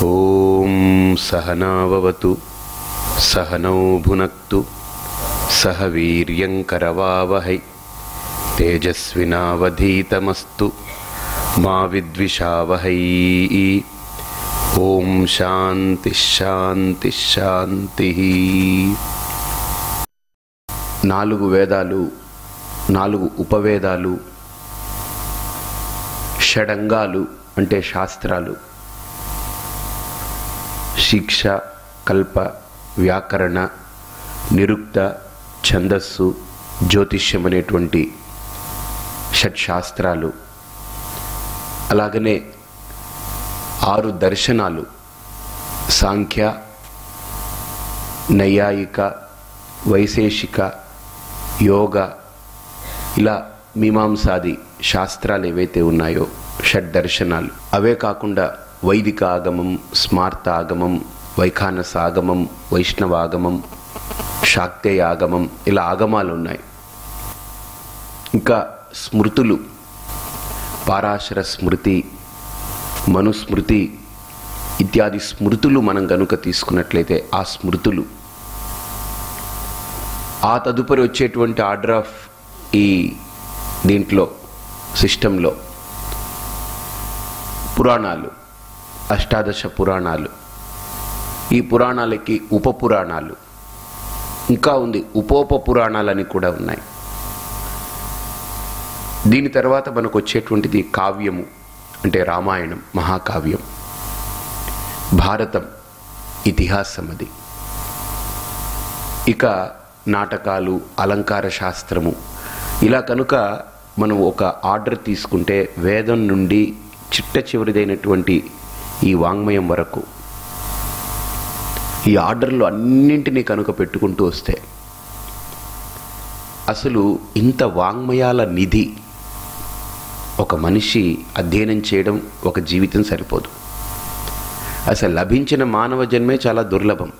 ఓం సహనావవతు సహనౌ భునక్తు సహ వీర్యం కరవావహై తేజస్వినావధీతమస్తు మా విద్విషావహై. ఓం శాంతి శాంతి శాంతి. 4 వేదాలు, 4 ఉపవేదాలు, షడంగాలు అంటే శాస్త్రాలు, శిక్ష, కల్ప, వ్యాకరణ, నిరుక్త, ఛందస్సు, జ్యోతిష్యం అనేటువంటి షట్శాస్త్రాలు, అలాగనే 6 దర్శనాలు, సాంఖ్య, నైయాయిక, వైశేషిక, యోగ, ఇలా మీమాంసాది శాస్త్రాలు ఏవైతే ఉన్నాయో షడ్దర్శనాలు. అవే కాకుండా వైదిక ఆగమం, స్మార్త ఆగమం, వైఖానస ఆగమం, వైష్ణవాగమం, శాక్తేయ ఆగమం, ఇలా ఆగమాలు ఉన్నాయి. ఇంకా స్మృతులు, పారాశర స్మృతి, మనుస్మృతి ఇత్యాది స్మృతులు మనం గనుక తీసుకున్నట్లయితే ఆ స్మృతులు, ఆ తదుపరి వచ్చేటువంటి ఆర్డర్ ఆఫ్ ఈ దీంట్లో సిస్టంలో పురాణాలు, అష్టాదశ పురాణాలు, ఈ పురాణాలకి ఉప పురాణాలు, ఇంకా ఉంది ఉపోప పురాణాలని కూడా ఉన్నాయి. దీని తర్వాత మనకు వచ్చేటువంటిది కావ్యము అంటే రామాయణం, మహాకావ్యం, భారతం, ఇతిహాసం అది. ఇక నాటకాలు, అలంకార శాస్త్రము, ఇలా కనుక మనం ఒక ఆర్డర్ తీసుకుంటే వేదం నుండి చిట్ట చివరిదైనటువంటి ఈ వాంగ్మయం వరకు ఈ ఆర్డర్లు అన్నింటినీ కనుక పెట్టుకుంటూ వస్తే అసలు ఇంత వాంగ్మయాల నిధి ఒక మనిషి అధ్యయనం చేయడం ఒక జీవితం సరిపోదు. అసలు లభించిన మానవ జన్మే చాలా దుర్లభం.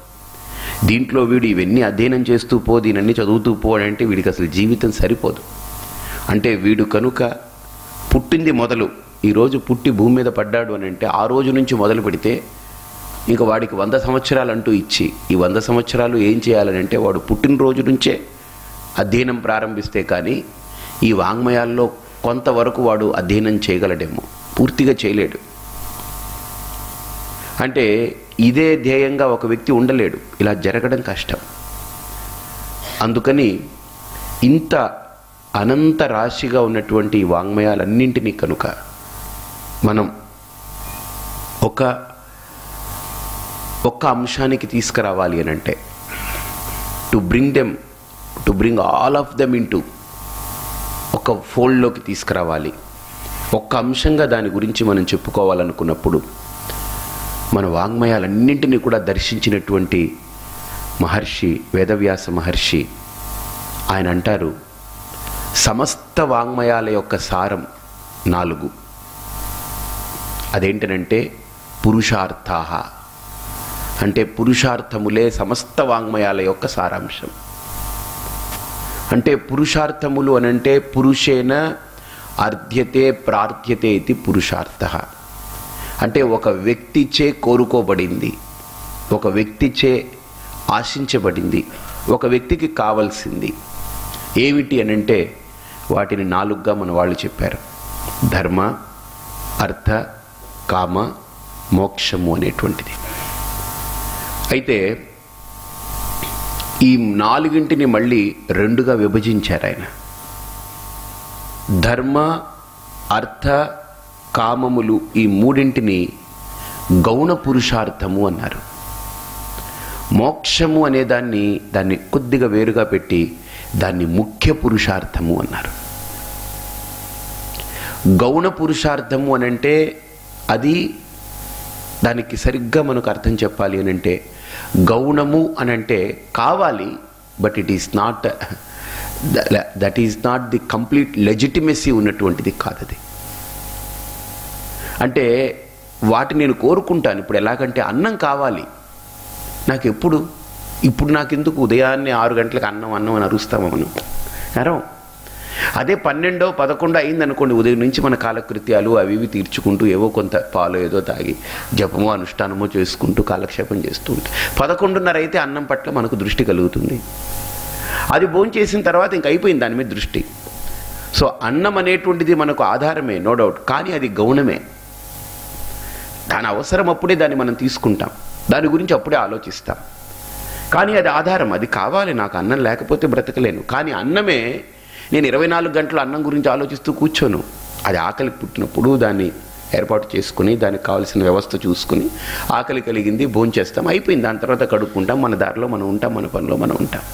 దీంట్లో వీడు ఇవన్నీ అధ్యయనం చేస్తూ పో, దీనన్నీ చదువుతూ పో అంటే వీడికి అసలు జీవితం సరిపోదు. అంటే వీడు కనుక పుట్టింది మొదలు, ఈరోజు పుట్టి భూమి మీద పడ్డాడు అని అంటే ఆ రోజు నుంచి మొదలు పెడితే ఇంకా వాడికి 100 సంవత్సరాలు అంటూ ఇచ్చి ఈ 100 సంవత్సరాలు ఏం చేయాలని అంటే వాడు పుట్టినరోజు నుంచే అధ్యయనం ప్రారంభిస్తే కానీ ఈ వాంగ్మయాల్లో కొంతవరకు వాడు అధ్యయనం చేయగలడేమో, పూర్తిగా చేయలేడు. అంటే ఇదే ధ్యేయంగా ఒక వ్యక్తి ఉండలేడు, ఇలా జరగడం కష్టం. అందుకని ఇంత అనంత రాశిగా ఉన్నటువంటి వాంగ్మయాలన్నింటినీ కనుక మనం ఒక్క అంశానికి తీసుకురావాలి అని అంటే to bring all of them into ఒక ఫోల్డ్లోకి తీసుకురావాలి. ఒక్క అంశంగా దాని గురించి మనం చెప్పుకోవాలనుకున్నప్పుడు మన వాంగ్మయాలన్నింటినీ కూడా దర్శించినటువంటి మహర్షి వేదవ్యాస మహర్షి ఆయన అంటారు, సమస్త వాంగ్మయాల యొక్క సారం 4. అదేంటనంటే పురుషార్థాః, అంటే పురుషార్థములే సమస్త వాంగ్మయాల యొక్క సారాంశం. అంటే పురుషార్థములు అనంటే పురుషేన అర్ధ్యతే ప్రార్థ్యతే ఇది పురుషార్థః. అంటే ఒక వ్యక్తిచే కోరుకోబడింది, ఒక వ్యక్తిచే ఆశించబడింది, ఒక వ్యక్తికి కావలసింది ఏమిటి అనంటే వాటిని 4గా మన వాళ్ళు చెప్పారు: ధర్మ, అర్థ, కామ, మోక్షము అనేటువంటిది. అయితే ఈ 4ని మళ్ళీ 2గా విభజించారు ఆయన. ధర్మ, అర్థ, కామములు ఈ 3ని గౌణ పురుషార్థము అన్నారు. మోక్షము అనే దాన్ని కొద్దిగా వేరుగా పెట్టి దాన్ని ముఖ్య పురుషార్థము అన్నారు. గౌణ పురుషార్థము అనంటే అది దానికి సరిగ్గా మనకు అర్థం చెప్పాలి అనంటే గౌణము అనంటే కావాలి, but that is not the complete legitimacy ఉన్నటువంటిది కాదు అది. అంటే వాటిని నేను కోరుకుంటాను. ఇప్పుడు ఎలాగంటే అన్నం కావాలి నాకు, ఇప్పుడు నాకెందుకు ఉదయాన్నే 6 గంటలకు అన్నం అని అరుస్తాము మనం అరం. అదే 12, 11 అయిందనుకోండి, ఉదయం నుంచి మన కాలకృత్యాలు అవి ఇవి తీర్చుకుంటూ ఏవో కొంత పాలు ఏదో తాగి జపమో అనుష్ఠానమో చేసుకుంటూ కాలక్షేపం చేస్తూ ఉంటాం. 11:30 అయితే అన్నం పట్ల మనకు దృష్టి కలుగుతుంది. అది భోంచేసిన తర్వాత ఇంక అయిపోయింది దాని మీద దృష్టి. సో అన్నం అనేటువంటిది మనకు ఆధారమే, నో డౌట్, కానీ అది గౌణమే. దాని అవసరం అప్పుడే దాన్ని మనం తీసుకుంటాం, దాని గురించి అప్పుడే ఆలోచిస్తాం. కానీ అది ఆధారం, అది కావాలి, నాకు అన్నం లేకపోతే బ్రతకలేను. కానీ అన్నమే నేను 24 గంటలు అన్నం గురించి ఆలోచిస్తూ కూర్చోను. అది ఆకలి పుట్టినప్పుడు దాన్ని ఏర్పాటు చేసుకుని దానికి కావాల్సిన వ్యవస్థ చూసుకుని ఆకలి కలిగింది భోంచేస్తాం, అయిపోయింది. దాని తర్వాత కడుక్కుంటాం, మన దారిలో మనం ఉంటాం, మన పనిలో మనం ఉంటాం.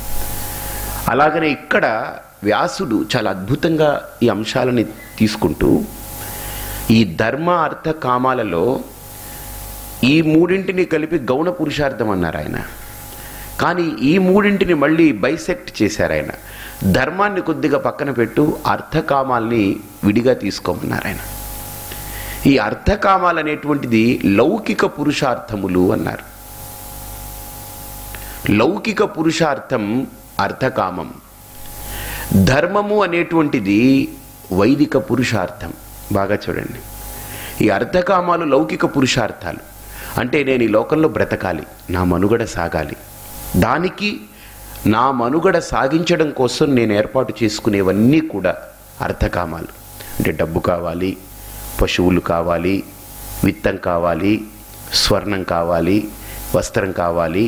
అలాగనే ఇక్కడ వ్యాసుడు చాలా అద్భుతంగా ఈ అంశాలని తీసుకుంటూ ఈ ధర్మ అర్థ కామాలలో ఈ మూడింటిని కలిపి గౌణ పురుషార్థం అన్నారు ఆయన. కానీ ఈ మూడింటిని మళ్ళీ బైసెక్ట్ చేశారు ఆయన. ధర్మాన్ని కొద్దిగా పక్కన పెట్టు, అర్థకామాల్ని విడిగా తీసుకోమన్నారు ఆయన. ఈ అర్థకామాలు అనేటువంటిది లౌకిక పురుషార్థములు అన్నారు. లౌకిక పురుషార్థం అర్థకామం, ధర్మము అనేటువంటిది వైదిక పురుషార్థం. బాగా చూడండి, ఈ అర్థకామాలు లౌకిక పురుషార్థాలు. అంటే నేను ఈ లోకంలో బ్రతకాలి, నా మనుగడ సాగాలి, దానికి నా మనుగడ సాగించడం కోసం నేను ఏర్పాటు చేసుకునేవన్నీ కూడా అర్థకామాలు. అంటే డబ్బు కావాలి, పశువులు కావాలి, విత్తం కావాలి, స్వర్ణం కావాలి, వస్త్రం కావాలి,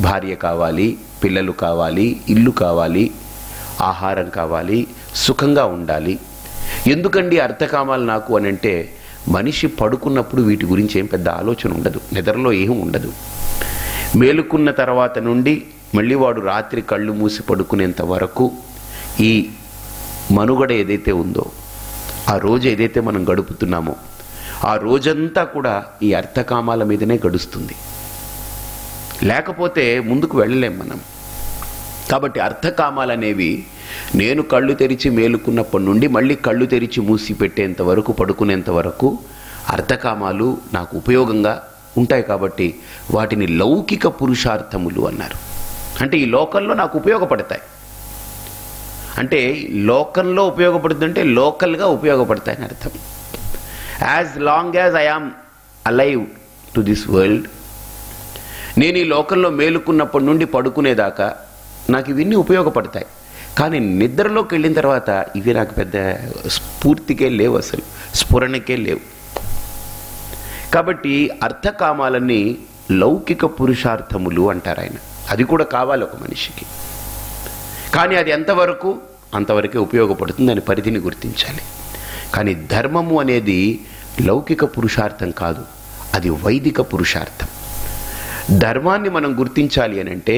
భార్య కావాలి, పిల్లలు కావాలి, ఇల్లు కావాలి, ఆహారం కావాలి, సుఖంగా ఉండాలి. ఎందుకండి అర్థకామాలు నాకు అని అంటే, మనిషి పడుకున్నప్పుడు వీటి గురించి ఏం పెద్ద ఆలోచన ఉండదు, నిద్రలో ఏం ఉండదు. మేలుకున్న తర్వాత నుండి మళ్ళీ వాడు రాత్రి కళ్ళు మూసి పడుకునేంత వరకు ఈ మనుగడ ఏదైతే ఉందో, ఆ రోజు ఏదైతే మనం గడుపుతున్నామో ఆ రోజంతా కూడా ఈ అర్థకామాల మీదనే గడుస్తుంది. లేకపోతే ముందుకు వెళ్ళలేం మనం. కాబట్టి అర్థకామాలు అనేవి నేను కళ్ళు తెరిచి మేలుకున్నప్పటి నుండి మళ్ళీ కళ్ళు తెరిచి మూసి పెట్టేంత వరకు, పడుకునేంత వరకు అర్థకామాలు నాకు ఉపయోగంగా ఉంటాయి. కాబట్టి వాటిని లౌకిక పురుషార్థములు అన్నారు. అంటే ఈ లోకంలో నాకు ఉపయోగపడతాయి. అంటే లోకంలో ఉపయోగపడుతుందంటే లోకల్గా ఉపయోగపడతాయని అర్థం. As long as I am alive to this world, నేను ఈ లోకంలో మేలుకున్నప్పటి నుండి పడుకునేదాకా నాకు ఇవన్నీ ఉపయోగపడతాయి. కానీ నిద్రలోకి వెళ్ళిన తర్వాత ఇవి నాకు పెద్ద స్ఫూర్తికే లేవు, అసలు స్ఫురణకే లేవు. కాబట్టి అర్థకామాలన్నీ లౌకిక పురుషార్థములు అంటారు ఆయన. అది కూడా కావాలి ఒక మనిషికి, కానీ అది ఎంతవరకు, అంతవరకే ఉపయోగపడుతుంది, దాని పరిధిని గుర్తించాలి. కానీ ధర్మము అనేది లౌకిక పురుషార్థం కాదు, అది వైదిక పురుషార్థం. ధర్మాన్ని మనం గుర్తించాలి అని అంటే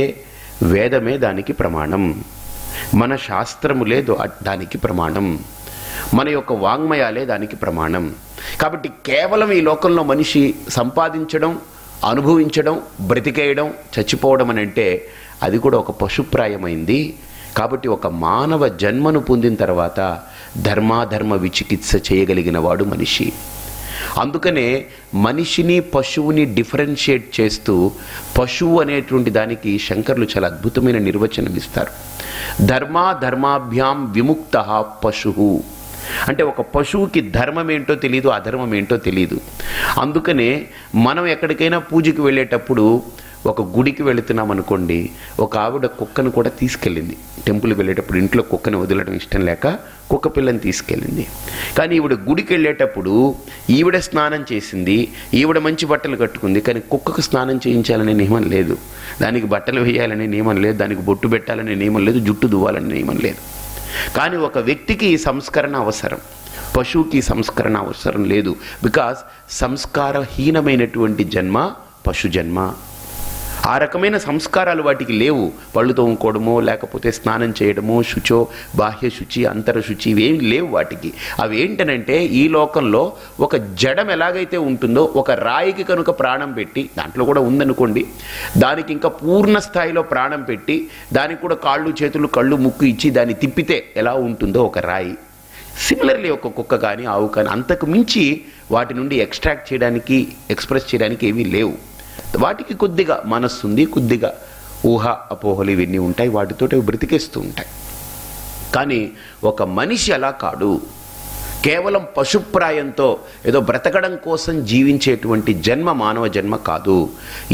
వేదమే దానికి ప్రమాణం, మన శాస్త్రములే దానికి ప్రమాణం, మన యొక్క వాంగ్మయాలే దానికి ప్రమాణం. కాబట్టి కేవలం ఈ లోకంలో మనిషి సంపాదించడం, అనుభవించడం, బ్రతికేయడం, చచ్చిపోవడం అని అంటే అది కూడా ఒక పశుప్రాయమైంది. కాబట్టి ఒక మానవ జన్మను పొందిన తర్వాత ధర్మాధర్మ విచికిత్స చేయగలిగిన వాడు మనిషి. అందుకనే మనిషిని పశువుని డిఫరెన్షియేట్ చేస్తూ పశువు అనేటువంటి దానికి శంకర్లు చాలా అద్భుతమైన నిర్వచనం ఇస్తారు. ధర్మాభ్యాం విముక్త పశువు అంటే ఒక పశువుకి ధర్మం ఏంటో తెలియదు, అధర్మం ఏంటో తెలియదు. అందుకనే మనం ఎక్కడికైనా పూజకి వెళ్ళేటప్పుడు, ఒక గుడికి వెళుతున్నాం అనుకోండి, ఒక ఆవిడ కుక్కను కూడా తీసుకెళ్ళింది. టెంపుల్కి వెళ్ళేటప్పుడు ఇంట్లో కుక్కని వదలడం ఇష్టం లేక కుక్క పిల్లని తీసుకెళ్ళింది. కానీ ఈవిడ గుడికి వెళ్ళేటప్పుడు ఈవిడ స్నానం చేసింది, ఈవిడ మంచి బట్టలు కట్టుకుంది, కానీ కుక్కకు స్నానం చేయించాలనే నియమం లేదు, దానికి బట్టలు వేయాలనే నియమం లేదు, దానికి బొట్టు పెట్టాలనే నియమం లేదు, జుట్టు దువ్వాలనే నియమం లేదు. కానీ ఒక వ్యక్తికి ఈ సంస్కరణ అవసరం, పశువుకి సంస్కరణ అవసరం లేదు. బికాస్ సంస్కారహీనమైనటువంటి జన్మ పశు జన్మ. ఆ రకమైన సంస్కారాలు వాటికి లేవు. పళ్ళు తోముకోవడమో, లేకపోతే స్నానం చేయడమో, శుచో, బాహ్య శుచి, అంతర శుచి, ఇవేమి లేవు వాటికి. అవి ఏంటనంటే ఈ లోకంలో ఒక జడం ఎలాగైతే ఉంటుందో, ఒక రాయికి కనుక ప్రాణం పెట్టి, దాంట్లో కూడా ఉందనుకోండి, దానికి ఇంకా పూర్ణ స్థాయిలో ప్రాణం పెట్టి, దానికి కూడా కాళ్ళు, చేతులు, కళ్ళు, ముక్కు ఇచ్చి దాన్ని తిప్పితే ఎలా ఉంటుందో ఒక రాయి, సిమిలర్లీ ఒక కుక్క కానీ ఆవు కానీ అంతకు మించి వాటి నుండి ఎక్స్ట్రాక్ట్ చేయడానికి, ఎక్స్ప్రెస్ చేయడానికి ఏమీ లేవు. వాటికి కొద్దిగా మనస్సు ఉంది, కొద్దిగా ఊహ అపోహలు ఇవన్నీ ఉంటాయి, వాటితో అవి బ్రతికేస్తూ ఉంటాయి. కానీ ఒక మనిషి అలా కాడు. కేవలం పశుప్రాయంతో ఏదో బ్రతకడం కోసం జీవించేటువంటి జన్మ మానవ జన్మ కాదు.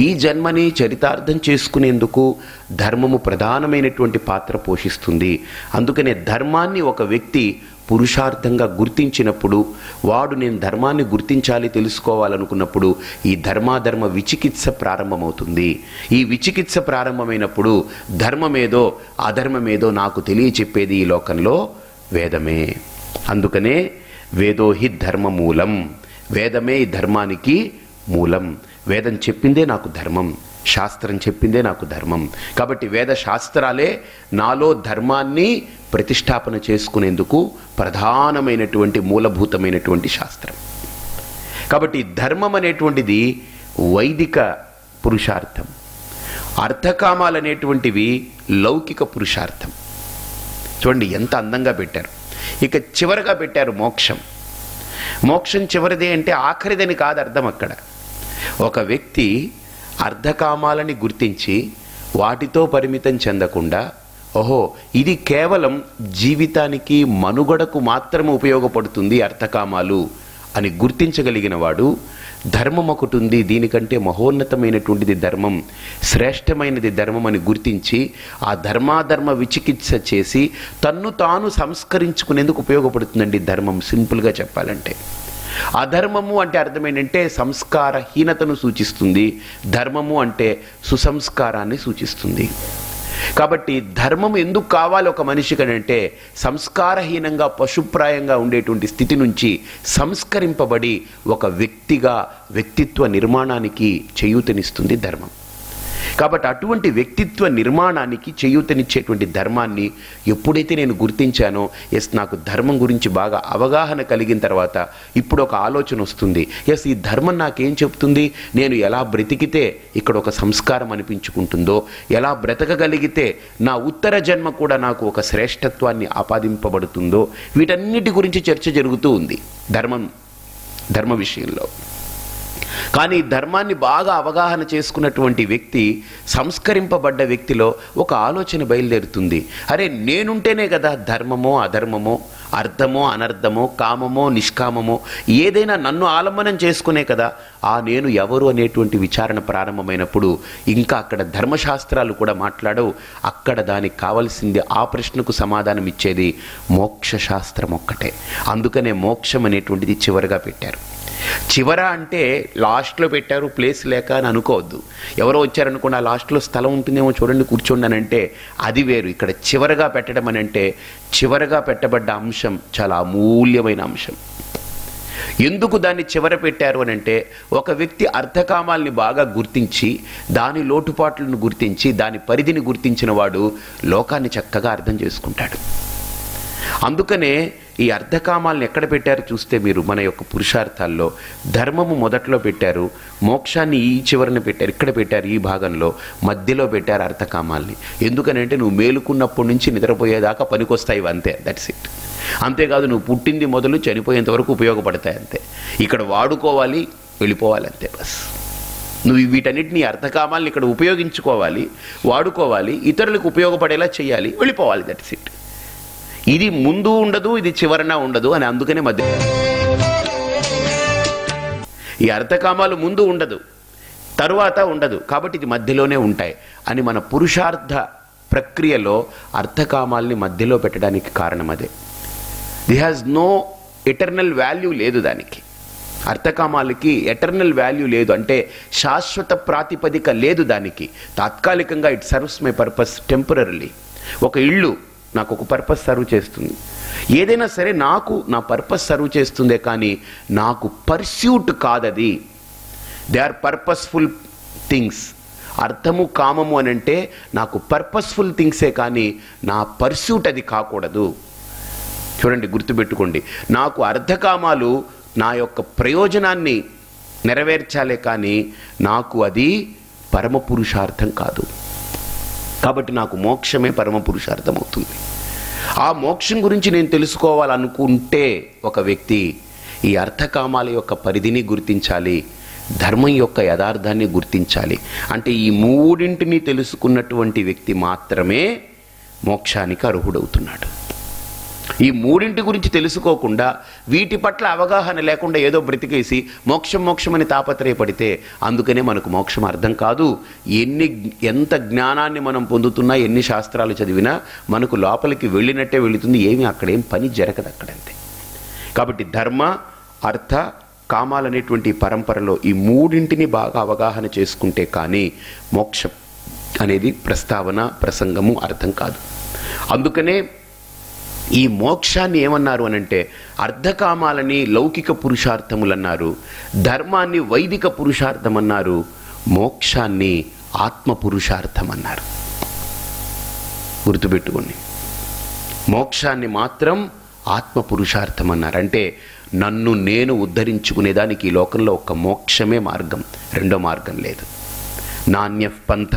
ఈ జన్మని చరితార్థం చేసుకునేందుకు ధర్మము ప్రధానమైనటువంటి పాత్ర పోషిస్తుంది. అందుకనే ధర్మాన్ని ఒక వ్యక్తి పురుషార్థంగా గుర్తించినప్పుడు, వాడు నేను ధర్మాన్ని గుర్తించాలి, తెలుసుకోవాలనుకున్నప్పుడు ఈ ధర్మాధర్మ విచికిత్స ప్రారంభమవుతుంది. ఈ విచికిత్స ప్రారంభమైనప్పుడు ధర్మమేదో అధర్మమేదో నాకు తెలియచెప్పేది ఈ లోకంలో వేదమే. అందుకనే వేదో హి ధర్మమూలం, వేదమే ఈ ధర్మానికి మూలం. వేదం చెప్పిందే నాకు ధర్మం, శాస్త్రం చెప్పిందే నాకు ధర్మం. కాబట్టి వేద శాస్త్రాలే నాలో ధర్మాన్ని ప్రతిష్టాపన చేసుకునేందుకు ప్రధానమైనటువంటి మూలభూతమైనటువంటి శాస్త్రం. కాబట్టి ధర్మం అనేటువంటిది వైదిక పురుషార్థం, అర్థకామాలు అనేటువంటివి లౌకిక పురుషార్థం. చూడండి ఎంత అందంగా పెట్టారు. ఇక చివరగా పెట్టారు మోక్షం. మోక్షం చివరిదే అంటే ఆఖరిదని కాదు అర్థం. అక్కడ ఒక వ్యక్తి అర్ధకామాలని గుర్తించి వాటితో పరిమితం చెందకుండా, ఓహో ఇది కేవలం జీవితానికి మనుగడకు మాత్రమే ఉపయోగపడుతుంది అర్థకామాలు అని గుర్తించగలిగిన వాడు, ధర్మం ఒకటి ఉంది, దీనికంటే మహోన్నతమైనటువంటిది ధర్మం, శ్రేష్టమైనది ధర్మం అని గుర్తించి ఆ ధర్మాధర్మ విచికిత్స చేసి తన్ను తాను సంస్కరించుకునేందుకు ఉపయోగపడుతుందండి ధర్మం. సింపుల్గా చెప్పాలంటే అధర్మము అంటే అర్థం ఏంటంటే సంస్కారహీనతను సూచిస్తుంది, ధర్మము అంటే సుసంస్కారాన్ని సూచిస్తుంది. కాబట్టి ధర్మం ఎందుకు కావాలి ఒక మనిషికి అంటే సంస్కారహీనంగా పశుప్రాయంగా ఉండేటువంటి స్థితి నుంచి సంస్కరింపబడి ఒక వ్యక్తిగా వ్యక్తిత్వ నిర్మాణానికి చేయూతనిస్తుంది ధర్మం. కాబట్టి అటువంటి వ్యక్తిత్వ నిర్మాణానికి చేయూతనిచ్చేటువంటి ధర్మాన్ని ఎప్పుడైతే నేను గుర్తించానో, ఎస్ నాకు ధర్మం గురించి బాగా అవగాహన కలిగిన తర్వాత ఇప్పుడు ఒక ఆలోచన వస్తుంది, ఎస్ ఈ ధర్మం నాకేం చెప్తుంది, నేను ఎలా బ్రతికితే ఇక్కడ ఒక సంస్కారం అనిపించుకుంటుందో, ఎలా బ్రతకగలిగితే నా ఉత్తర జన్మ కూడా నాకు ఒక శ్రేష్టత్వాన్ని ఆపాదింపబడుతుందో, వీటన్నిటి గురించి చర్చ జరుగుతూ ఉంది ధర్మ విషయంలో. కానీ ధర్మాన్ని బాగా అవగాహన చేసుకున్నటువంటి వ్యక్తి, సంస్కరింపబడ్డ వ్యక్తిలో ఒక ఆలోచన బయలుదేరుతుంది. అరే నేనుంటేనే కదా ధర్మమో అధర్మమో, అర్థమో అనర్థమో, కామమో నిష్కామమో ఏదైనా నన్ను ఆలంబనం చేసుకునే కదా ఆ నేను ఎవరు అనేటువంటి విచారణ ప్రారంభమైనప్పుడు ఇంకా అక్కడ ధర్మశాస్త్రాలు కూడా మాట్లాడవు. అక్కడ దానికి కావలసింది, ఆ ప్రశ్నకు సమాధానం ఇచ్చేది మోక్షశాస్త్రం ఒక్కటే. అందుకనే మోక్షం అనేటువంటిది చివరగా పెట్టారు. చివర అంటే లాస్ట్లో పెట్టారు, ప్లేస్ లేక అని అనుకోవద్దు. ఎవరో వచ్చారనుకోండి, ఆ లాస్ట్లో స్థలం ఉంటుందేమో చూడండి కూర్చోండి అని అంటే అది వేరు. ఇక్కడ చివరగా పెట్టడం అని అంటే చివరగా పెట్టబడ్డ అంశం చాలా అమూల్యమైన అంశం. ఎందుకు దాన్ని చివర పెట్టారు అని అంటే ఒక వ్యక్తి అర్థకామాల్ని బాగా గుర్తించి దాని లోటుపాట్లను గుర్తించి దాని పరిధిని గుర్తించిన వాడు లోకాన్ని చక్కగా అర్థం చేసుకుంటాడు. అందుకనే ఈ అర్ధకామాలను ఎక్కడ పెట్టారు చూస్తే మీరు మన యొక్క పురుషార్థాల్లో ధర్మము మొదట్లో పెట్టారు, మోక్షాన్ని ఈ చివరన పెట్టారు, ఇక్కడ పెట్టారు ఈ భాగంలో, మధ్యలో పెట్టారు అర్థకామాల్ని. ఎందుకనంటే నువ్వు మేలుకున్నప్పటి నుంచి నిద్రపోయేదాకా పనికొస్తాయి అంతే, దట్స్ ఇట్. అంతేకాదు నువ్వు పుట్టింది మొదలు చనిపోయేంత వరకు ఉపయోగపడతాయి అంతే. ఇక్కడ వాడుకోవాలి, వెళ్ళిపోవాలి అంతే బస్. నువ్వు వీటన్నిటిని అర్థకామాలను ఇక్కడ ఉపయోగించుకోవాలి, వాడుకోవాలి, ఇతరులకు ఉపయోగపడేలా చేయాలి, వెళ్ళిపోవాలి, దట్స్ ఇట్. ఇది ముందు ఉండదు, ఇది చివరన ఉండదు అని అందుకనే మధ్య. ఈ అర్థకామాలు ముందు ఉండదు, తరువాత ఉండదు, కాబట్టి ఇది మధ్యలోనే ఉంటాయి అని మన పురుషార్థ ప్రక్రియలో అర్థకామాల్ని మధ్యలో పెట్టడానికి కారణం అదే. The has no eternal value లేదు దానికి. అర్థకామాలకి ఎటర్నల్ వాల్యూ లేదు, అంటే శాశ్వత ప్రాతిపదిక లేదు దానికి. తాత్కాలికంగా ఇట్ సర్వ్స్ మై పర్పస్ టెంపరరీలీ. ఒక ఇల్లు నాకు ఒక పర్పస్ సర్వ్ చేస్తుంది, ఏదైనా సరే నాకు నా పర్పస్ సర్వ్ చేస్తుందే కానీ నాకు పర్స్యూట్ కాదది. They are purposeful things. అర్థము కామము అని అంటే నాకు పర్పస్ఫుల్ థింగ్సే కానీ నా పర్స్యూట్ అది కాకూడదు. చూడండి, గుర్తుపెట్టుకోండి, నాకు అర్థకామాలు నా యొక్క ప్రయోజనాన్ని నెరవేర్చాలే కానీ నాకు అది పరమ పురుషార్థం కాదు. కాబట్టి నాకు మోక్షమే పరమ పురుషార్థం అవుతుంది. ఆ మోక్షం గురించి నేను తెలుసుకోవాలనుకుంటే ఒక వ్యక్తి ఈ అర్థకామాల యొక్క పరిధిని గుర్తించాలి, ధర్మం యొక్క యథార్థాన్ని గుర్తించాలి. అంటే ఈ మూడింటిని తెలుసుకున్నటువంటి వ్యక్తి మాత్రమే మోక్షానికి అర్హుడవుతున్నాడు. ఈ మూడింటి గురించి తెలుసుకోకుండా వీటి పట్ల అవగాహన లేకుండా ఏదో బ్రతికేసి మోక్షం మోక్షం అని తాపత్రయపడితే అందుకనే మనకు మోక్షం అర్థం కాదు. ఎంత జ్ఞానాన్ని మనం పొందుతున్నా, ఎన్ని శాస్త్రాలు చదివినా మనకు లోపలికి వెళ్ళినట్టే వెళుతుంది, ఏమీ అక్కడేం పని జరగదు అక్కడంతే. కాబట్టి ధర్మ, అర్థ, కామాలనేటువంటి పరంపరలో ఈ మూడింటిని బాగా అవగాహన చేసుకుంటే కానీ మోక్షం అనేది ప్రస్తావన, ప్రసంగము అర్థం కాదు. అందుకనే ఈ మోక్షాన్ని ఏమన్నారు అనంటే అర్ధకామాలని లౌకిక పురుషార్థములు అన్నారు, ధర్మాన్ని వైదిక పురుషార్థం అన్నారు, మోక్షాన్ని ఆత్మ పురుషార్థం అన్నారు. గుర్తుపెట్టుకోండి, మోక్షాన్ని మాత్రం ఆత్మ పురుషార్థం అన్నారు. అంటే నన్ను నేను ఉద్ధరించుకునేదానికి ఈ లోకంలో ఒక మోక్షమే మార్గం, రెండో మార్గం లేదు. నాణ్య పంథ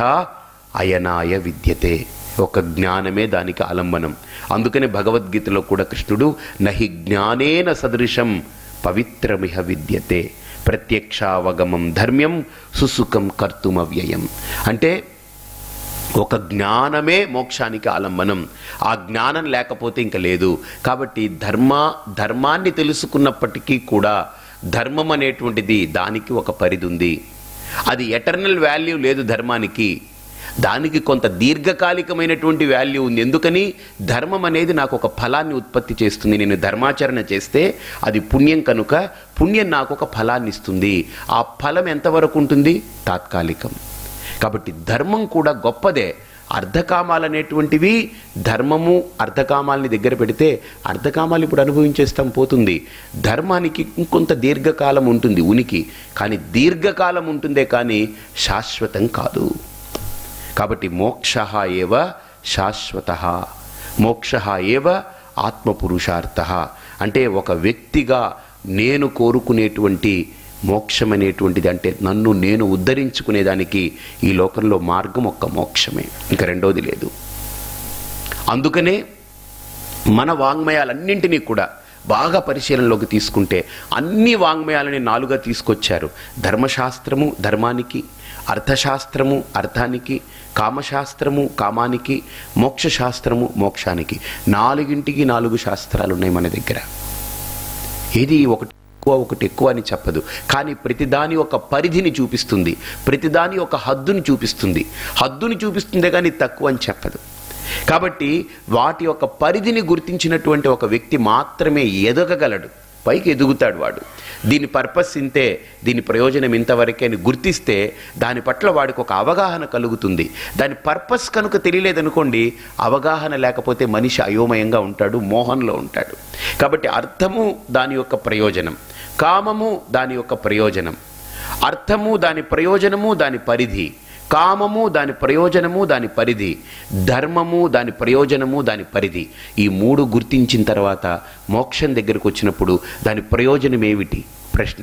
అయనాయ విద్యతే, ఒక జ్ఞానమే దానికి ఆలంబనం. అందుకనే భగవద్గీతలో కూడా కృష్ణుడు నహి జ్ఞానేన సదృశం పవిత్రమిహ విద్యతే ప్రత్యక్షావగమం ధర్మ్యం సుసుఖం కర్తుమవ్యయం. అంటే ఒక జ్ఞానమే మోక్షానికి ఆలంబనం, ఆ జ్ఞానం లేకపోతే ఇంక లేదు. కాబట్టి ధర్మాన్ని తెలుసుకున్నప్పటికీ కూడా ధర్మం అనేటువంటిది దానికి ఒక పరిధి ఉంది. అది ఎటర్నల్ వాల్యూ లేదు ధర్మానికి, దానికి కొంత దీర్ఘకాలికమైనటువంటి వాల్యూ ఉంది. ఎందుకని? ధర్మం అనేది నాకు ఒక ఫలాన్ని ఉత్పత్తి చేస్తుంది. నేను ధర్మాచరణ చేస్తే అది పుణ్యం కనుక పుణ్యం నాకు ఒక ఫలాన్ని ఇస్తుంది. ఆ ఫలం ఎంతవరకు ఉంటుంది? తాత్కాలికం. కాబట్టి ధర్మం కూడా గొప్పదే. అర్ధకామాలు అనేటువంటివి, ధర్మము అర్ధకామాలని దగ్గర పెడితే అర్ధకామాలు ఇప్పుడు అనుభవించేస్తాం పోతుంది. ధర్మానికి ఇంకొంత దీర్ఘకాలం ఉంటుంది ఉనికి, కానీ దీర్ఘకాలం ఉంటుందే కానీ శాశ్వతం కాదు. కాబట్టి మోక్షః ఏవ శాశ్వతః, మోక్షః ఏవ ఆత్మపురుషార్థః. అంటే ఒక వ్యక్తిగా నేను కోరుకునేటువంటి మోక్షం అనేటువంటిది, అంటే నన్ను నేను ఉద్ధరించుకునేదానికి ఈ లోకంలో మార్గం ఒక్క మోక్షమే, ఇంకా రెండోది లేదు. అందుకనే మన వాంగ్మయాలన్నింటినీ కూడా బాగా పరిశీలనలోకి తీసుకుంటే అన్ని వాంగ్మయాలని 4గా తీసుకొచ్చారు. ధర్మశాస్త్రము ధర్మానికి, అర్థశాస్త్రము అర్థానికి, కామశాస్త్రము కామానికి, మోక్షశాస్త్రము మోక్షానికి. 4ంటికి 4 శాస్త్రాలు ఉన్నాయి మన దగ్గర. ఏది ఒకటి ఎక్కువ అని చెప్పదు, కానీ ప్రతిదాని ఒక పరిధిని చూపిస్తుంది, ప్రతిదాని ఒక హద్దుని చూపిస్తుంది. హద్దుని చూపిస్తుందే కానీ తక్కువ అని చెప్పదు. కాబట్టి వాటి యొక్క పరిధిని గుర్తించినటువంటి ఒక వ్యక్తి మాత్రమే ఎదగగలడు, పైకి ఎదుగుతాడు వాడు. దీని పర్పస్ ఇంతే, దీని ప్రయోజనం ఇంతవరకే అని గుర్తిస్తే దాని పట్ల వాడికి ఒక అవగాహన కలుగుతుంది. దాని పర్పస్ కనుక తెలియలేదనుకోండి, అవగాహన లేకపోతే మనిషి అయోమయంగా ఉంటాడు, మోహంలో ఉంటాడు. కాబట్టి అర్థము దాని యొక్క ప్రయోజనం, కామము దాని యొక్క ప్రయోజనం, అర్థము దాని ప్రయోజనము దాని పరిధి, కామము దాని ప్రయోజనము దాని పరిధి, ధర్మము దాని ప్రయోజనము దాని పరిధి. ఈ 3 గుర్తించిన తర్వాత మోక్షం దగ్గరకు వచ్చినప్పుడు దాని ప్రయోజనం ఏమిటి? ప్రశ్న.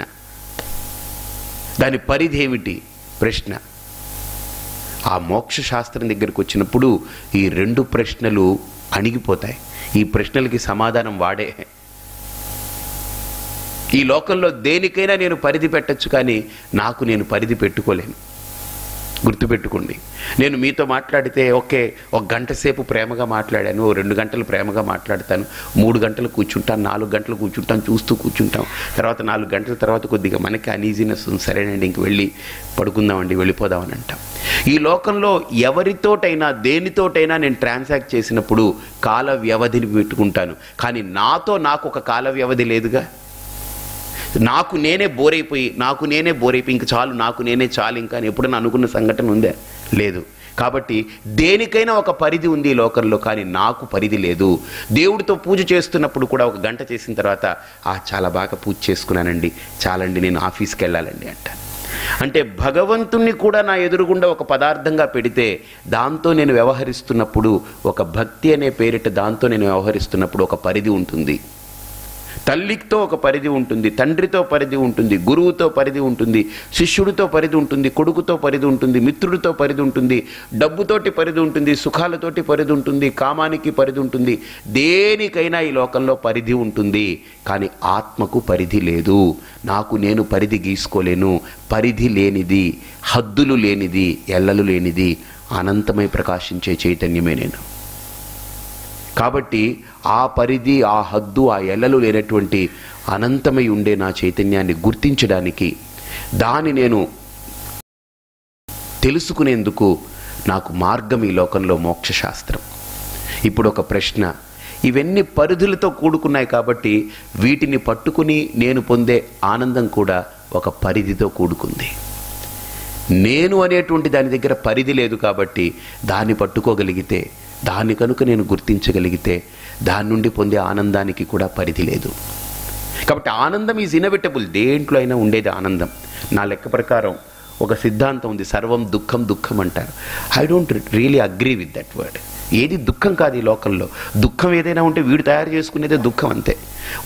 దాని పరిధి ఏమిటి? ప్రశ్న. ఆ మోక్ష శాస్త్రం దగ్గరకు వచ్చినప్పుడు ఈ 2 ప్రశ్నలు అణిగిపోతాయి. ఈ ప్రశ్నలకి సమాధానం వాడే. ఈ లోకంలో దేనికైనా నేను పరిధి పెట్టచ్చు, కానీ నాకు నేను పరిధి పెట్టుకోలేను. గుర్తుపెట్టుకోండి, నేను మీతో మాట్లాడితే ఓకే, 1 గంట సేపు ప్రేమగా మాట్లాడాను, 2 గంటలు ప్రేమగా మాట్లాడతాను, 3 గంటలు కూర్చుంటాను, 4 గంటలు కూర్చుంటాను, చూస్తూ కూర్చుంటాం. తర్వాత 4 గంటల తర్వాత కొద్దిగా మనకి అనీజీనెస్ ఉంది, సరేనండి ఇంక వెళ్ళి పడుకుందామండి, వెళ్ళిపోదామని అంటాం. ఈ లోకంలో ఎవరితోటైనా దేనితోటైనా నేను ట్రాన్సాక్ట్ చేసినప్పుడు కాల వ్యవధిని పెట్టుకుంటాను, కానీ నాకు ఒక కాల వ్యవధి లేదుగా. నాకు నేనే బోరైపోయి ఇంక చాలు, నాకు నేనే చాలు ఇంకా అని ఎప్పుడైనా అనుకున్న సంఘటన ఉందే? లేదు. కాబట్టి దేనికైనా ఒక పరిధి ఉంది ఈ లోకంలో, కానీ నాకు పరిధి లేదు. దేవుడితో పూజ చేస్తున్నప్పుడు కూడా 1 గంట చేసిన తర్వాత చాలా బాగా పూజ చేసుకున్నానండి, చాలండి నేను ఆఫీస్కి వెళ్ళాలండి అంటాను. అంటే భగవంతుణ్ణి కూడా నా ఎదురుగుండా ఒక పదార్థంగా పెడితే దాంతో నేను వ్యవహరిస్తున్నప్పుడు, ఒక భక్తి అనే పేరిట దాంతో నేను వ్యవహరిస్తున్నప్పుడు ఒక పరిధి ఉంటుంది. తల్లితో ఒక పరిధి ఉంటుంది, తండ్రితో పరిధి ఉంటుంది, గురువుతో పరిధి ఉంటుంది, శిష్యుడితో పరిధి ఉంటుంది, కొడుకుతో పరిధి ఉంటుంది, మిత్రుడితో పరిధి ఉంటుంది, డబ్బుతోటి పరిధి ఉంటుంది, సుఖాలతోటి పరిధి ఉంటుంది, కామానికి పరిధి ఉంటుంది. దేనికైనా ఈ లోకంలో పరిధి ఉంటుంది, కానీ ఆత్మకు పరిధి లేదు. నాకు నేను పరిధి గీసుకోలేను. పరిధి లేనిది, హద్దులు లేనిది, ఎల్లలు లేనిది అనంతమై ప్రకాశించే చైతన్యమే నేను. కాబట్టి ఆ పరిధి, ఆ హద్దు, ఆ ఎల్లలు లేనటువంటి అనంతమై ఉండే నా చైతన్యాన్ని గుర్తించడానికి, దాన్ని నేను తెలుసుకునేందుకు నాకు మార్గం ఈ లోకంలో మోక్షశాస్త్రం. ఇప్పుడు ఒక ప్రశ్న, ఇవన్నీ పరిధులతో కూడుకున్నాయి కాబట్టి వీటిని పట్టుకుని నేను పొందే ఆనందం కూడా ఒక పరిధితో కూడుకుంది. నేను అనేటువంటి దాని దగ్గర పరిధి లేదు కాబట్టి దాన్ని పట్టుకోగలిగితే, దాన్ని కనుక నేను గుర్తించగలిగితే దాని నుండి పొందే ఆనందానికి కూడా పరిధి లేదు. కాబట్టి ఆనందం ఈజ్ ఇన్ఎవిటబుల్. దేంట్లో అయినా ఉండేది ఆనందం. నా లెక్క ప్రకారం ఒక సిద్ధాంతం ఉంది, సర్వం దుఃఖం దుఃఖం అంటారు. I don't really agree with that word. ఏది దుఃఖం కాదు ఈ లోకంలో. దుఃఖం ఏదైనా ఉంటే వీడు తయారు చేసుకునేదే దుఃఖం, అంతే.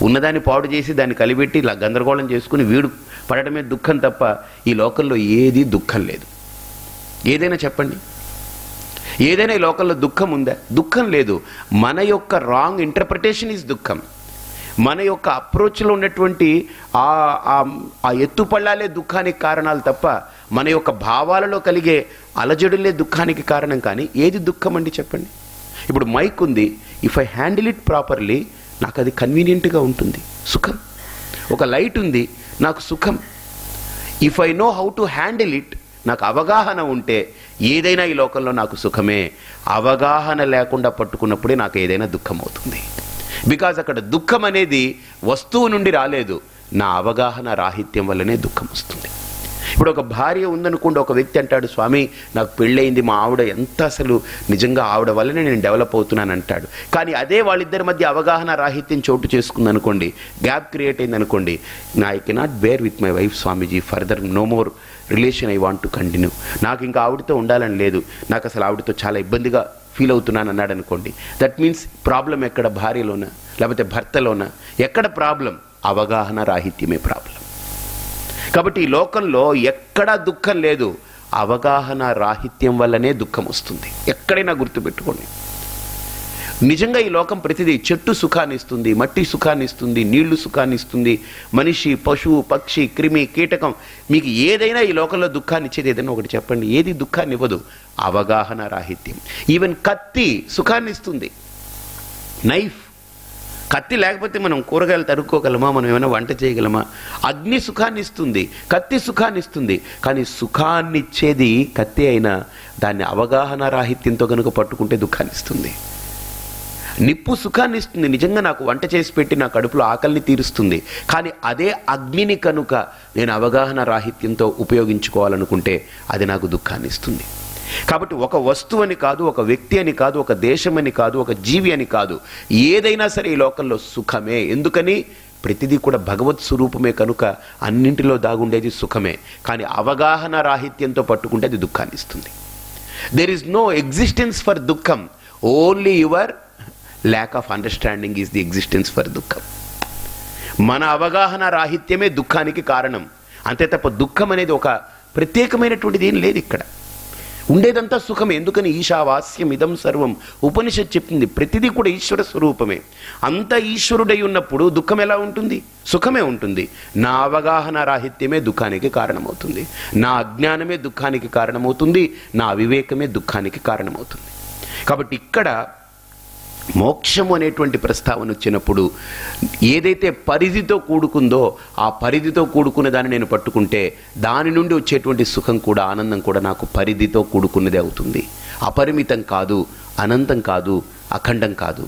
ఉన్నదాన్ని పాడు చేసి దాన్ని కలిపెట్టి ఇలా గందరగోళం చేసుకుని వీడు పడటమే దుఃఖం తప్ప ఈ లోకంలో ఏది దుఃఖం లేదు. ఏదైనా చెప్పండి, ఏదైనా ఈ లోకంలో దుఃఖం ఉందా? దుఃఖం లేదు. మన యొక్క రాంగ్ ఇంటర్ప్రిటేషన్ ఈజ్ దుఃఖం. మన యొక్క అప్రోచ్లో ఉన్నటువంటి ఆ ఎత్తుపళ్ళాలే దుఃఖానికి కారణాలు తప్ప మన యొక్క భావాలలో కలిగే అలజడులే దుఃఖానికి కారణం. కానీ ఏది దుఃఖం అండి చెప్పండి? ఇప్పుడు మైక్ ఉంది, if I handle it properly నాకు అది కన్వీనియంట్గా ఉంటుంది, సుఖం. ఒక లైట్ ఉంది, నాకు సుఖం. If I know how to handle it, నాకు అవగాహన ఉంటే ఏదైనా ఈ లోకంలో నాకు సుఖమే. అవగాహన లేకుండా పట్టుకున్నప్పుడే నాకు ఏదైనా దుఃఖం అవుతుంది. బికాజ్ అక్కడ దుఃఖం అనేది వస్తువు నుండి రాలేదు, నా అవగాహన రాహిత్యం వల్లనే దుఃఖం వస్తుంది. ఇప్పుడు ఒక భార్య ఉందనుకోండి, ఒక వ్యక్తి అంటాడు, స్వామి నాకు పెళ్ళయింది, మా ఆవిడ ఎంత అసలు నిజంగా ఆవిడ వల్లనే నేను డెవలప్ అవుతున్నాను అంటాడు. కానీ అదే వాళ్ళిద్దరి మధ్య అవగాహన రాహిత్యం చోటు చేసుకుంది అనుకోండి, గ్యాప్ క్రియేట్ అయింది అనుకోండి, I cannot bear with my wife Swamiji, further no more relation I want to continue. నాకు ఇంకా ఆవిడతో ఉండాలని లేదు, నాకు అసలు ఆవిడతో చాలా ఇబ్బందిగా ఫీల్ అవుతున్నాను అన్నాడు అనుకోండి. దట్ మీన్స్ ప్రాబ్లం ఎక్కడ? భార్యలోనా లేకపోతే భర్తలోనా? ఎక్కడ ప్రాబ్లం? అవగాహన రాహిత్యమే ప్రాబ్లం. కాబట్టి ఈ లోకంలో ఎక్కడా దుఃఖం లేదు, అవగాహన రాహిత్యం వల్లనే దుఃఖం వస్తుంది. ఎక్కడైనా గుర్తుపెట్టుకోండి. నిజంగా ఈ లోకం ప్రతిదీ, చెట్టు సుఖాన్ని ఇస్తుంది, మట్టి సుఖాన్ని ఇస్తుంది, నీళ్లు సుఖాన్ని ఇస్తుంది, మనిషి, పశువు, పక్షి, క్రిమి, కీటకం, మీకు ఏదైనా ఈ లోకంలో దుఃఖాన్ని ఇచ్చేది ఏదైనా ఒకటి చెప్పండి. ఏది దుఃఖాన్ని ఇవ్వదు? అవగాహన రాహిత్యం. ఈవెన్ కత్తి సుఖాన్ని ఇస్తుంది, నైఫ్. కత్తి లేకపోతే మనం కూరగాయలు తరుక్కోగలమా? మనం ఏమైనా వంట చేయగలమా? అగ్ని సుఖాన్ని ఇస్తుంది, కత్తి సుఖాన్ని ఇస్తుంది. కానీ సుఖాన్ని ఇచ్చేది కత్తి అయినా దాన్ని అవగాహన రాహిత్యంతో కనుక పట్టుకుంటే దుఃఖాన్ని ఇస్తుంది. నిప్పు సుఖాన్ని ఇస్తుంది, నిజంగా నాకు వంట చేసి పెట్టి నా కడుపులో ఆకలిని తీరుస్తుంది. కానీ అదే అగ్నిని కనుక నేను అవగాహన రాహిత్యంతో ఉపయోగించుకోవాలనుకుంటే అది నాకు దుఃఖాన్ని ఇస్తుంది. కాబట్టి ఒక వస్తువు అని కాదు, ఒక వ్యక్తి అని కాదు, ఒక దేశం అని కాదు, ఒక జీవి అని కాదు, ఏదైనా సరే ఈ లోకంలో సుఖమే. ఎందుకని? ప్రతిదీ కూడా భగవత్ స్వరూపమే కనుక అన్నింటిలో దాగుండేది సుఖమే. కానీ అవగాహన రాహిత్యంతో పట్టుకుంటే అది దుఃఖాన్ని ఇస్తుంది. There is no existence for దుఃఖం, only your lack of understanding is the existence for దుఃఖం. మన అవగాహన రాహిత్యమే దుఃఖానికి కారణం, అంతే తప్ప దుఃఖం అనేది ఒక ప్రత్యేకమైనటువంటిది ఏం లేదు. ఇక్కడ ఉండేదంతా సుఖమే. ఎందుకని? ఈశావాస్యం ఇదం సర్వం. ఉపనిషత్ చెప్తుంది ప్రతిదీ కూడా ఈశ్వర స్వరూపమే. అంత ఈశ్వరుడై ఉన్నప్పుడు దుఃఖం ఎలా ఉంటుంది? సుఖమే ఉంటుంది. నా అవగాహన రాహిత్యమే దుఃఖానికి కారణమవుతుంది, నా అజ్ఞానమే దుఃఖానికి కారణమవుతుంది, నా అవివేకమే దుఃఖానికి కారణమవుతుంది. కాబట్టి ఇక్కడ మోక్షము అనేటువంటి ప్రస్తావన వచ్చినప్పుడు ఏదైతే పరిధితో కూడుకుందో ఆ పరిధితో కూడుకున్న దాన్ని నేను పట్టుకుంటే దాని నుండి వచ్చేటువంటి సుఖం కూడా, ఆనందం కూడా నాకు పరిధితో కూడుకున్నదే అవుతుంది. అపరిమితం కాదు, అనంతం కాదు, అఖండం కాదు.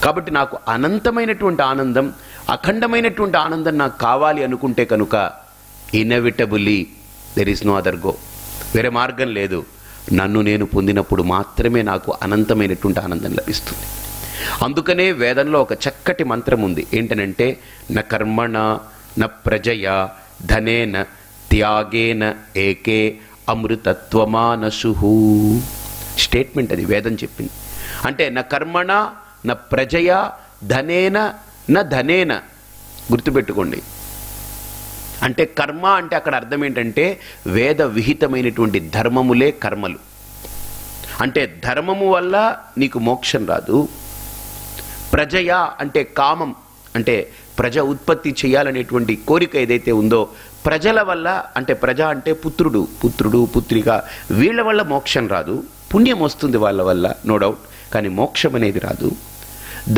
కాబట్టి నాకు అనంతమైనటువంటి ఆనందం, అఖండమైనటువంటి ఆనందం నాకు కావాలి అనుకుంటే కనుక inevitably there is no other go. వేరే మార్గం లేదు. నన్ను నేను పొందినప్పుడు మాత్రమే నాకు అనంతమైనటువంటి ఆనందం లభిస్తుంది. అందుకనే వేదంలో ఒక చక్కటి మంత్రం ఉంది. ఏంటనంటే, న కర్మణ న ప్రజయ ధనేన త్యాగేన ఏకే అమృతత్వమానసు. స్టేట్మెంట్ అది, వేదం చెప్పింది. అంటే న కర్మణ న ప్రజయ ధనేన న ధనేన. గుర్తుపెట్టుకోండి. అంటే కర్మ అంటే అక్కడ అర్థం ఏంటంటే వేద విహితమైనటువంటి ధర్మములే కర్మలు. అంటే ధర్మము వల్ల నీకు మోక్షం రాదు. ప్రజయ అంటే కామం, అంటే ప్రజ ఉత్పత్తి చేయాలనేటువంటి కోరిక ఏదైతే ఉందో ప్రజల వల్ల, అంటే ప్రజ అంటే పుత్రుడు, పుత్రిక, వీళ్ళ వల్ల మోక్షం రాదు. పుణ్యం వస్తుంది వాళ్ళ వల్ల, నో డౌట్. కానీ మోక్షం అనేది రాదు.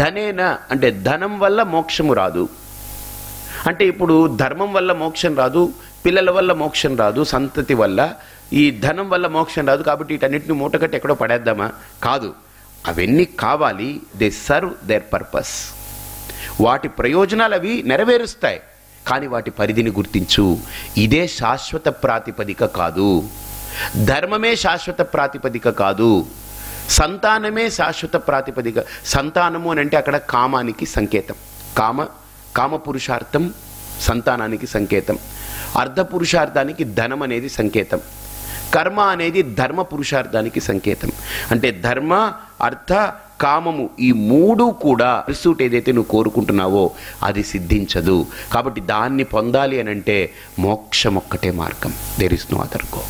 ధనేన అంటే ధనం వల్ల మోక్షము రాదు. అంటే ఇప్పుడు ధర్మం వల్ల మోక్షం రాదు, పిల్లల వల్ల మోక్షం రాదు, సంతతి వల్ల, ఈ ధనం వల్ల మోక్షం రాదు. కాబట్టి వీటన్నిటిని మూటగట్టి ఎక్కడో పడేద్దామా? కాదు, అవన్నీ కావాలి. They serve their purpose. వాటి ప్రయోజనాలు అవి నెరవేరుస్తాయి, కానీ వాటి పరిధిని గుర్తించు. ఇదే శాశ్వత ప్రాతిపదిక కాదు. ధర్మమే శాశ్వత ప్రాతిపదిక కాదు. సంతానమే శాశ్వత ప్రాతిపదిక. సంతానము అని అంటే అక్కడ కామానికి సంకేతం. కామ పురుషార్థం సంతానానికి సంకేతం. అర్ధ పురుషార్థానికి ధనం అనేది సంకేతం. కర్మ అనేది ధర్మ పురుషార్థానికి సంకేతం. అంటే ధర్మ, అర్థ, కామము ఈ మూడు కూడా పర్సూట్ ఏదైతే నువ్వు కోరుకుంటున్నావో అది సిద్ధించదు. కాబట్టి దాన్ని పొందాలి అని అంటే మోక్షం ఒక్కటే మార్గం. There is no other go.